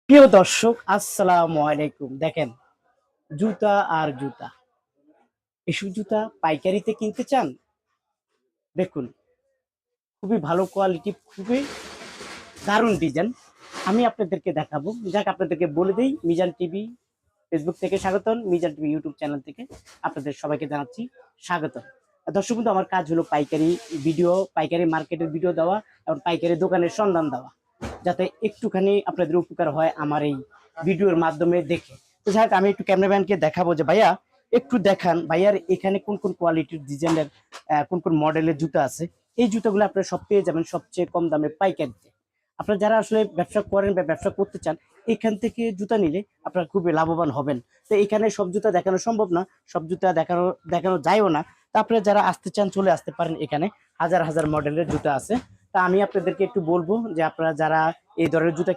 প্রিয় দর্শক, আসসালামু আলাইকুম। দেখেন, জুতা আর জুতা, এসব জুতা পাইকারিতে কিনতে চান? দেখুন, খুবই ভালো কোয়ালিটি, খুবই দারুণ ডিজাইন। আমি আপনাদেরকে দেখাবো। যাক, আপনাদেরকে বলে দিই, মিজান টিভি ফেসবুক থেকে স্বাগতম, মিজান টিভি ইউটিউব চ্যানেল থেকে আপনাদের সবাইকে জানাচ্ছি স্বাগতম। দর্শক বন্ধু, আমার কাজ হলো পাইকারি ভিডিও, পাইকারি মার্কেটের ভিডিও দেওয়া এবং পাইকারি দোকানের সন্ধান দেওয়া, যাতে একটুখানি আপনাদের উপকার হয় আমার এই ভিডিওর মাধ্যমে দেখে। তো যাই হোক, আমি একটু ক্যামেরাম্যানকে দেখাবো যে ভাইয়া একটু দেখান ভাইয়ার এখানে কোন কোন কোয়ালিটির ডিজাইনের কোন কোন মডেলের জুতা আছে। এই জুতাগুলো আপনারা সব পেয়ে যাবেন সবচেয়ে কম দামে পাইকারিতে। আপনারা যারা আসলে ব্যবসা করেন বা ব্যবসা করতে চান, এখান থেকে জুতা নিলে আপনারা খুবই লাভবান হবেন। তো এখানে সব জুতা দেখানো সম্ভব না, সব জুতা দেখানো দেখানো যায়ও না। তা আপনারা যারা আসতে চান চলে আসতে পারেন, এখানে হাজার হাজার মডেলের জুতা আছে। তা আমি আপনাদেরকে একটু বলবো যে আপনারা যারা এই ধরনের জুতা